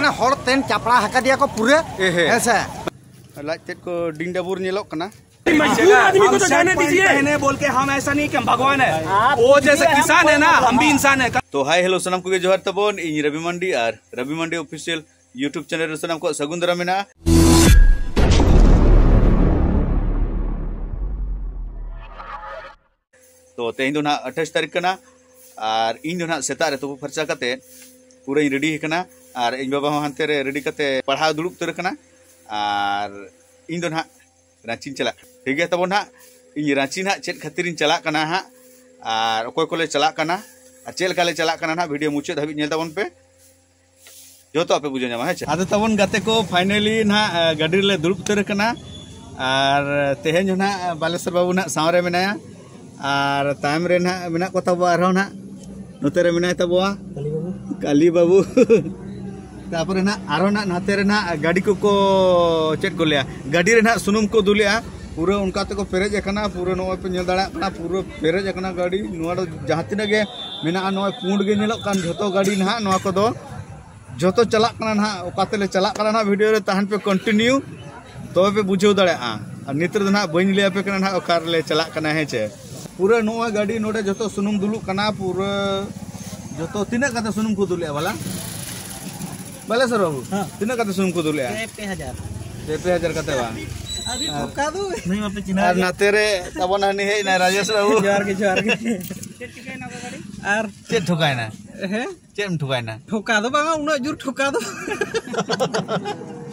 माने हर तेन चापड़ा हका दिया को पूरे ऐसे लाइट को डिंग डबूर नेलोक कना आदमी को तो जाने दीजिए बोल के हम ऐसा नहीं कि हम भगवान है वो जैसे किसान है ना हम भी इंसान है। तो हाय हेलो सनम को जोहार तबोन इन रवि मंडी और रवि मंडी ऑफिशियल यूट्यूब चैनल सनम को सगुन दरा मेना। तो तेज ना 28 तारीख कना और इन ना सेता रे तो फर्चा करते पूरा रेडी कना और इन बाबा हानते रे रेडी करते पढ़ा दुड़ुब तर कना और इन दो ना रांची चला ठीक है तब ना इन रांची ना चेक खातिर चला कना हाँ और अकोय को चला कना और चेल काले चला कना ना वीडियो मुचाद धाबी नेल तबन पे जो तो आपे बुझे जामा है आदो तबन गाते को फाइनली ना गाड़ी ले दुड़ुब तर कना और तेहेन जो ना बालेश्वर बाबू ना सावरे मेनाया और तायम रे ना मेना को तब आरो ना नोते रे मेनाय तबवा काली बाबू तापर ना आरो ना नाते रे ना गाड़ी को चेक को लिया गाड़ी रे ना सुनुम को दुलिया पूरा उनका तक पेरेज एकना पूरा नो पे नेल दाड़ा कना पूरा पेरेज एकना गाड़ी नोआ जहां तिना गे मेना नो पुंड गे नेलो कान झोतो गाड़ी ना नोआ को दो झोतो चला कना ना ओकाते ले चला कना ना वीडियो रे तहन पे कंटिन्यू तो पे बुझो दाड़ा आ नितर ना बइन लिया पे कना ना ओकार ले चला कना है चे पूरा नोआ गाड़ी नोडे झोतो सुनुम दुलु कना पूरा झोतो तिना कते सुनुम को दुलिया वाला बालेश्वर बाबू तिना कते सुनुम को दुलिया 5000 कते बा अभी ठोका दो नहीं मत चिन्हा और नाते रे तबन हनी हे ना राजेश बाबू जोहार के चेक ठिकाय ना गाड़ी और चेक ठोकाय ना हे चेम ठोकाय ना ठोका दो बागा उना जुर ठोका दो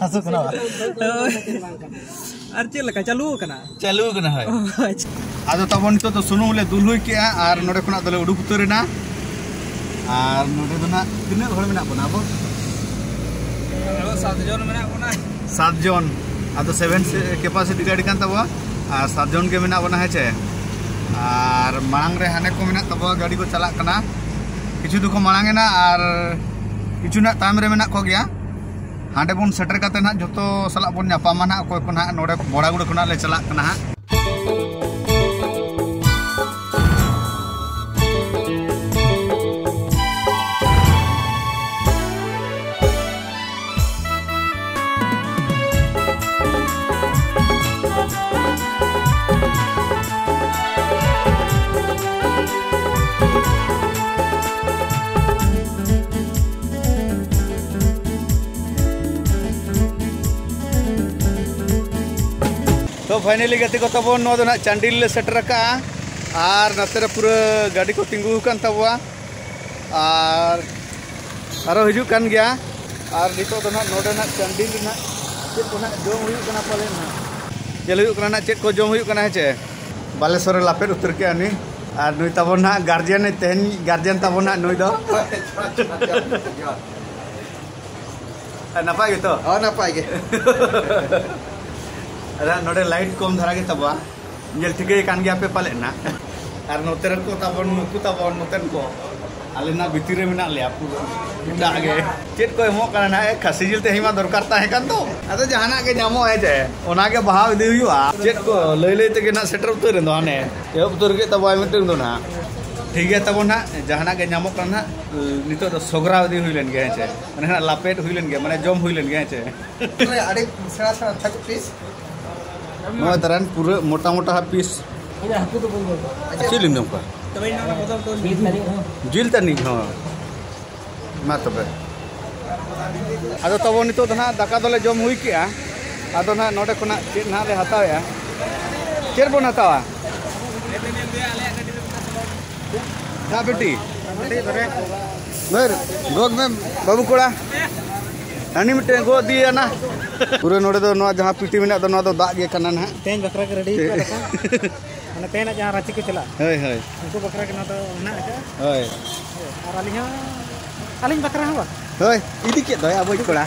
हसो कना और चेल का चालू कना है आदो तबन तो सुनुम ले दुलहुई के और नोडे खना दले उडुक उतरेना और नोडे दो ना तिना हर मेना बना अब 7 जन मेना बना 7 जन आदो 7 कैपेसिटी गाड़ी कान तबवा और 7 जन के मेना बना है चे और मांग रे हाने को मेना तबवा गाड़ी को चला कना किछु दुखो मांगे ना और किछु ना ताम रे मेना को गया हांडे बन सेटर काते ना जतो सला बन नापामा ना कोय को ना नोडे बोड़ागुड़ खना ले चला कना हा तो फाइनली गति को तबन नो ना चांडिल ले सेटर का और नते पूरा गाड़ी को तिंगु कान तबवा और आरो हिजु कान गया और नितो तो ना नोडे ना चांडिल ना चेक को ना जोम हुई कना पाले ना चल हुई कना ना चेक को जोम हुई कना है बालेश्वर लापेर उतर के आनी और नुई तबन ना गार्जियन तेहन गार्जियन तबन ना नुई दो नापाय गे तो नापाय गे नोडे लाइट कम धरा के तबवा जेल ठीक कान गया पे पाले ना और नोते को तबन नुकु तबन नोतेन को आले ना भीतर रे मेना ले पूरा आगे चेट को एमो करना है खसी जिल ते हिमा दरकार ता है कान तो अदो जहाना के नामो है जे ओना के बहाव दे हुआ चेट को लई लई ते के ना सेटर उतर दो हाने ए उतर के तबवा मिटन दो ना ठीक है तब ना जहाना के नामो करना नितो तो सोगरा दी हुइलेन गे है माने ना लापेट हुइलेन गे माने जम हुइलेन गे है अरे सड़ा सड़ा था पीस नो तरन पूरा मोटा मोटा पीस हाकु तो बोल अच्छी लिंदम का तबे ना बदल तो जिल तनी हां मा तबे आदो तबो नितो ना दाका दले जम हुई के आदो ना नोडे कोना चेक ना ले हताया चेर बन हतावा ना बेटी बर गोद में बाबू कोड़ा हनी मिटे गो दिया ना पूरा नोडे दो नोआ जहां पीटी मेना दो नोआ दो दाग गे कना ना तेन बकरा के रेडी माने तेन जहां रांची के चला हय हय उनको बकरा के ना तो ना है हय और अलिन बकरा हवा हय इदी के दया बई कोड़ा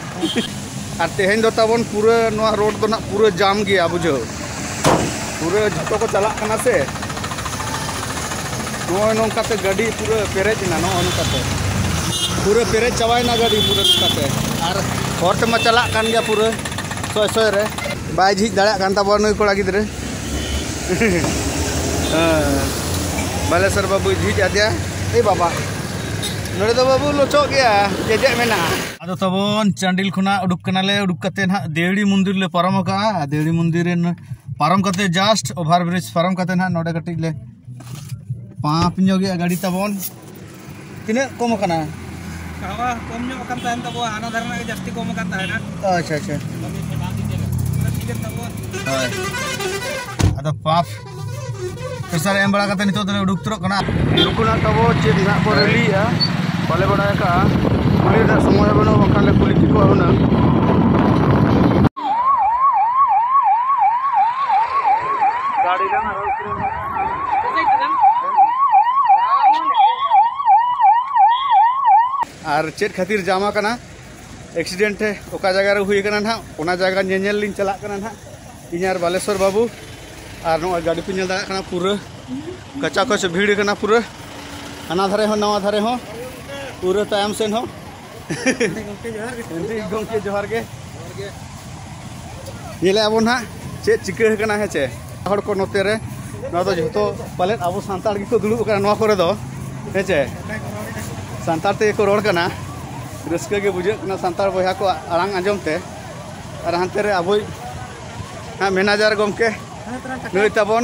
और तेहन दो तबन पूरा नोआ रोड दो ना पूरा जाम गया बुझो पूरा झटो को चला कना से नो नोंका ते गाड़ी पूरा पेरेज ना नो अनुकाते पूरा पेरेज चवाय ना गाड़ी पूरा अनुकाते और हॉर्ट में चला कान गया पूरा सोय सोय रे बाय झिज दाड़ा कान तबन नई कोड़ा गिदरे बालेश्वर बाबू झिज आदिया ए बाबा नोड़े तो बाबू लोचो गया जेजे मेना आदो तबोन चांडिल खुना उडुक कनाले उडुक कते ना देवड़ी मंदिर ले पारम का देवड़ी मंदिर पारम कते जस्ट ओभार ब्रिज पारम कते ना नोड़े कटिक ले पाप गया गाड़ी तबोन तिने कम कना कावा कम ᱧᱚᱜ ᱟᱠᱟᱱ ᱛᱟᱦᱮᱱ ᱛᱟᱵᱚ ᱦᱟᱱᱟ ᱫᱷᱟᱨᱮ ᱜᱮ ᱡᱟᱹᱥᱛᱤ ᱠᱚᱢ ᱟᱠᱟᱱ ᱛᱟᱦᱮᱱᱟ अच्छा अच्छा हाय आदो पाप पेसर एम बड़ा कते नितो तले उडुक तरो कना लुकुना तबो चेद ना को रेलिया पाले बड़ा का कुली दा समय बनो बखान ले कुली को होना गाड़ी दा और चेद खातिर जामा कना एक्सीडेंट है ओका जगह रे हुई कना ना ओना जगह नेनेल लिन चला कना ना इनार बालेश्वर बाबू और नो गाड़ी पे नेल दा कना पूरा कच्चा कच भीड़ कना पूरा हना धारे हो नवा धारे हो पूरा तायम सेन हो गंके जोहार के नेले अब ना चेद चिका कना है चे हड़ को नोते रे ना तो जतो पाले अब सांतार की को दुलु कना नवा करे दो है चे सांतार ते को रोड कना रस्के के बुझे ना सांतार बया को आड़ांग आंजम ते और हानते रे अब हाँ मैनेजर गमके नुई तबन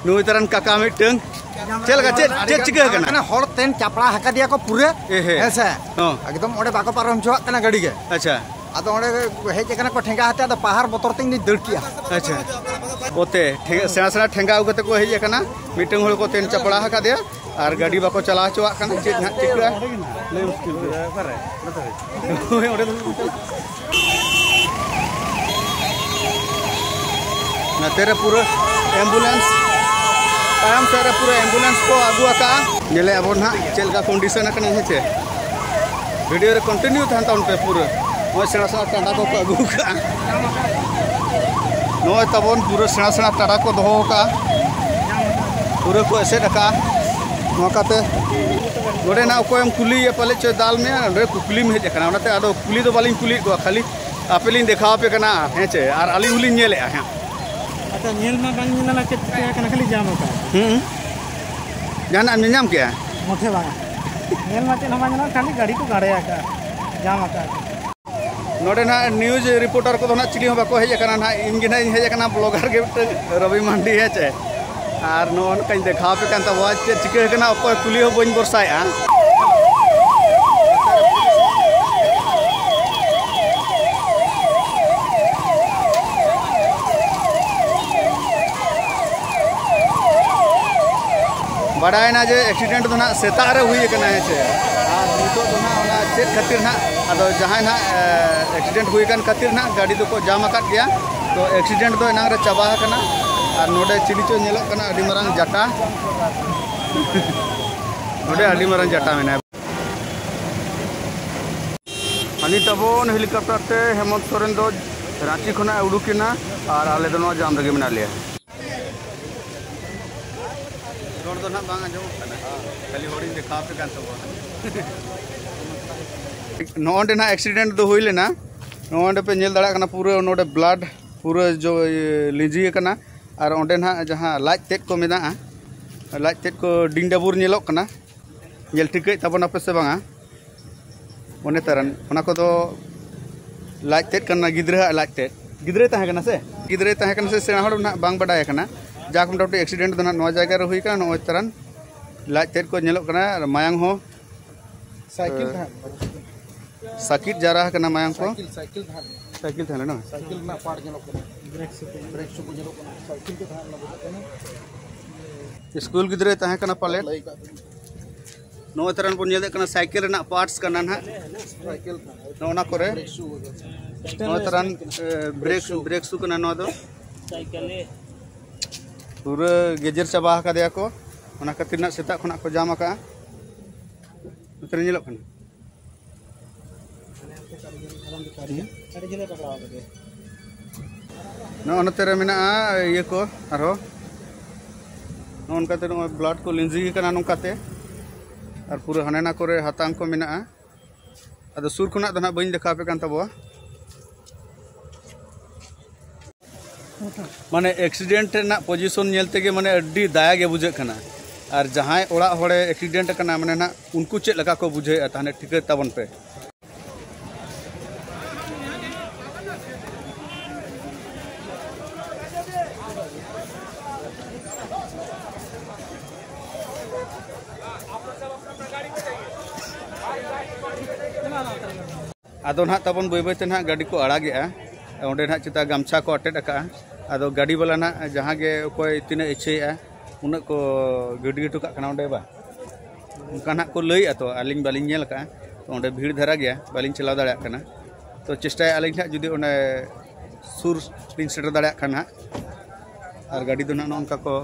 नुई तरन काका मिटंग चल का चेद चिका कना हर तेन चापड़ा हका दिया को पूरे ऐसे एकदम ओडे बाको पारम छवा कना गाड़ी के अच्छा आदो ओडे हेज कना को ठेंगा हते आदो पहाड़ बोतर तिंग दड़ किया अच्छा ओते सेना सेना ठेंगा उगते को हेज कना मिटंग होल को तेन चापड़ा हका दिया और गाड़ी बाको चला चवा कना चेद ना चिका ले मुश्किल करे ओडे ना तेरे पूरा एम्बुलेंस तायम से पूरा एम्बुलेंस को आगू आका नेले अब ना चेल का कंडीशन कना है चे वीडियो रे कंटिन्यू थान ताउन पे पूरा ओ सेना सेना टाटा को आगू का नो तबोन पूरा सेना सेना टाटा को दोहो का पूरा को ऐसे रखा नोकाते गोडे ना कोयम कुली ये पले चे दाल में रे कुली में हेज कना ओनाते आदो कुली दो बालिन कुली को खाली आपेलिन देखाव पे कना है चे और आली उली नेले है अच्छा नेल में बांग नेला के कना खाली जाम का जाना निजाम क्या मोठे बांग नेल में चेन हमारा खाली गाड़ी को गाड़े का जाम का नोडे ना न्यूज रिपोर्टर को ना चिली बाको हेज कना ना इन गे ना हेज कना ब्लॉगर के रवि मंडी है चे और नोन कहीं देखा पे कान तब चे चिका कना अकोय कुली हो बन बरसाया बड़ा ना जे एक्सीडेंट तो ना सेता रे हुई कना है चे और नितो तो ना ओना चेद खातिर ना अदो जहां ना एक्सीडेंट हुई कन खातिर ना गाड़ी तो को जाम आकात गया तो एक्सीडेंट तो एनांग रे चाबा कना और नोडे चिली चो नेलो कना अडी मरंग जाटा नोडे अडी मरंग जाटा मेना अनि तबोन हेलीकॉप्टर ते हेमंत सोरेन दो रांची खना उडुकिना और आले दो नो जाम रगे मेना लिया रोड तो ना बांग आजो खाली होडिंग देखा पे कान तबो नोंडे ना एक्सीडेंट तो हुई लेना नोंडे पे नेल दड़ा कना पूरा नोडे ब्लड पूरा जो लिजी कना और ओंडे ना जहां लाज तेट को मेना लाज तेट को डिंग डाबुर नेलो कना नेल टिके तबना पे से बांगा ओने तरन ओना को तो लाज तेट कना गिद्रा लाज तेट गिद्रे ताहे कना से सेना हड़ ना बांग बडाय कना जाक मोटामुटी एक्सीडेंट तो ना नवा जगह रे हुई का नो तरन लाज तेट को नेलो कना मायांग हो साइकिल जा रहा कना मायांग को साइकिल था ना साइकिल ना पाड़ नेलो ब्रेक से को नेलो साइकिल के धान ना स्कूल गिद्रे ताहे कना पाले नो तरन पुन नेल कना साइकिल ना पार्ट्स कना ना साइकिल नोना करे नो तरन ब्रेक सु कना नो दो साइकिल पूरा गेजर चाबा का दिया को ओना खातिर ना सेता खना को जाम का उतर नेलो कना नो नतेरे मेना ये को आरो नोन काते नो ब्लड को लिंजी कना नोकाते और पूरा हनेना करे हातांग को मेना अदो सुर खुना दो ना बइन देखा पे कान तबो माने एक्सीडेंट ना पोजीशन नेलते के माने अड्डी दाया गे बुझे कना और जहां ओड़ा होड़े एक्सीडेंट करना माने ना उनको चेक लगा को बुझे ताने ठिके ताबन पे आदो ना तबन बई बईते ना गाड़ी को आड़ागे ओंडे ना चिता गामछा को अटेट का आदो गाड़ी वाला ना जहां गे कोई तीना इच्छे उन को गड्डी टुका ओंडे बा उनका ना को लई तो आलिंग बालिंग नेल का तो ओंडे भीड़ धरा गया बालिंग चलाव दाड़ा कना तो चेष्टा आलिंग ना जुदी ओने सुर लिंग सेटर दाड़ा कना और गाड़ी दो ना उनका को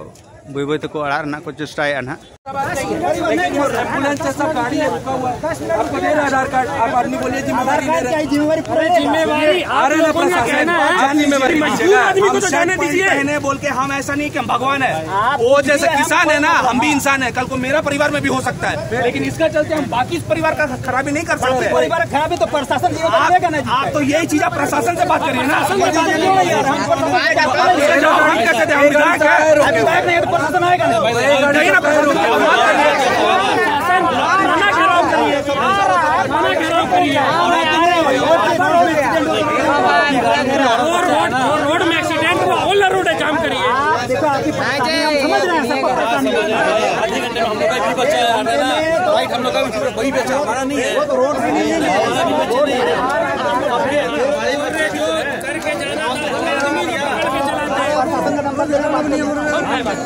बई बई को आड़ा ना को चेष्टा ना एम्बुलेंस से सब गाड़ी है रुका हुआ आपको दे रहा आधार कार्ड आप आदमी बोलिए जिम्मेवारी ले रहे जिम्मेवारी आ रहे ना जिम्मेवारी आदमी को तो जाने दीजिए कहने बोल के हम ऐसा नहीं कि हम भगवान है वो जैसे किसान है ना हम भी इंसान है कल को मेरा परिवार में भी हो सकता है लेकिन इसका चलते हम बाकी परिवार का खराबी नहीं कर सकते परिवार खराबी तो प्रशासन आप तो यही चीज आप प्रशासन से बात करिए ना प्रशासन आएगा रोड में एक्सीडेंट हुआ ओला रोड है जाम करिए देखो आपकी समझ रहे हैं आधे घंटे में हम लोग का भी बच्चा आ रहा है ना राइट हम लोग का भी वही बच्चा हमारा नहीं है वो तो रोड भी नहीं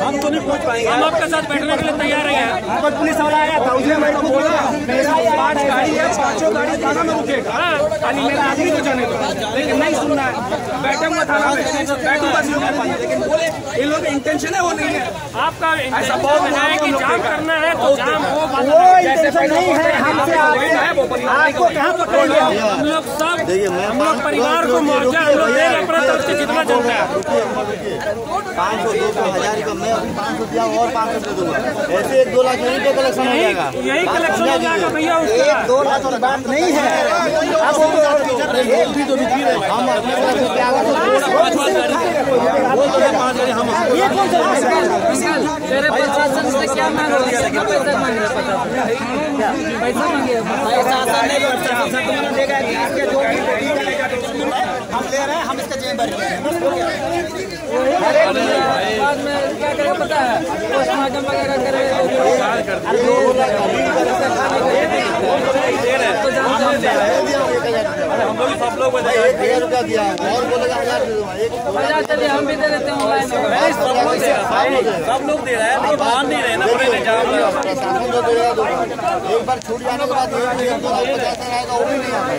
हम तो नहीं पहुंच पाएंगे हम आपके साथ बैठने के लिए तैयार हैं पुलिस वाला आया था उसने मेरे को बोला मेरा 5 गाड़ी है 5 गाड़ी थाना में रुकेगा खाली मेरा आदमी को जाने दो लेकिन नहीं सुनना है बैठूंगा थाना में बैठूंगा सुनना है लेकिन बोले ये लोग इंटेंशन है वो नहीं है आपका इंटेंशन है कि जाम करना है तो जाम हो वो इंटेंशन नहीं है हमसे आपको कहां पकड़ेंगे हम लोग सब हम लोग परिवार को मुआवजा हम लोग दे रहे अपने तरफ से जितना चलता है 500 200 1000 का मैं अभी 500 दिया और 500 दे दूंगा ऐसे 1-2 लाख यहीं पे कलेक्शन हो जाएगा यही कलेक्शन हो जाएगा भैया 1-2 लाख की बात नहीं है एक भी तो रुकी रहे हम अपने तरफ से क्या ये कौन सा तेरे प्रशासन से क्या मांग रहे हैं पैसा मांग रहे हैं पैसा मांगे प्रशासन ने प्रशासन देगा कि इसके जो हम ले रहे हैं हम इसका जिम्मेदारी बाद में क्या करें पता है पोस्टमार्टम वगैरह हम लोग सब लोग 1000 रुपया दिया और बोलेगा 1000 दे दूंगा 1000 चलिए हम भी दे देते हैं ऑनलाइन सब लोग दे रहे हैं लेकिन मान नहीं रहे ना पहले जाम प्रशासन जो देगा दो एक बार छूट जाने के बाद 1-2 लाख 50 आएगा वो भी नहीं आता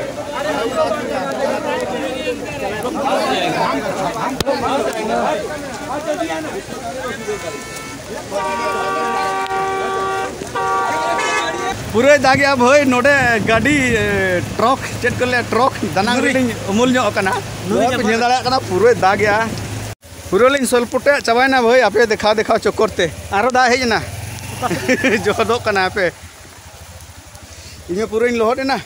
पूरे दागे अब होय नोडे गाड़ी ट्रक चेक कर ले ट्रक दाना अमूल नो कना जे दाड़ा कना पूरे दागे पूरे लिन सलपुटे चबायना भाई आपे देखा देखा चक्करते आरो दा हेजना जोदो कना पे इने पूरे इन लोहटेना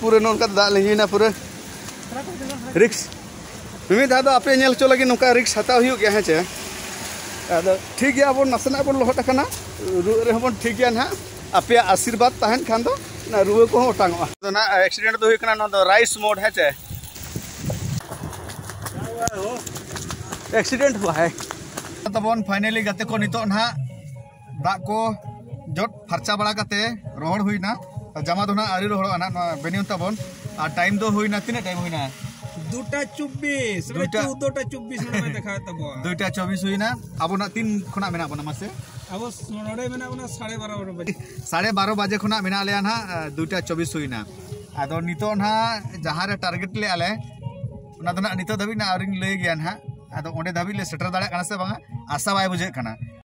पूरे नोनका दा लेना पूरे रिक्स मिमी दा दो आपे नेल चो लगे नोका रिक्स हता हुई गया है चे आदो ठीक गया बन नसना बन लोहट कना रे बन ठीक गया ना आपे आशीर्वाद तहन खान दो ना रुवे को ओटांगो तो ना एक्सीडेंट तो हुई कना न दो राइस मोड है चे एक्सीडेंट हुआ है तबन फाइनली गते को नितो ना दा को जट फरचा बड़ा कते रोहड़ हुईना जमा दो ना आरी रोहड़ ना बेनियन तबन आ टाइम दो हुईना तिने टाइम हुईना 2:24 14:24 में देखा तब 2:24 हुईना अब ना 3 खना मेना बना मासे अब नोडे में ना 12:30 बजे 12:30 बजे खना मेना ले ना 2:24 हुईना आदो नितो ना जहां रे टारगेट ले आले उना दो ना नितो दबी ना आवरिंग ले गया ना आदो ओंडे दबी ले सेटर दाड़ा कना से बांगा आशा बाय बुझे कना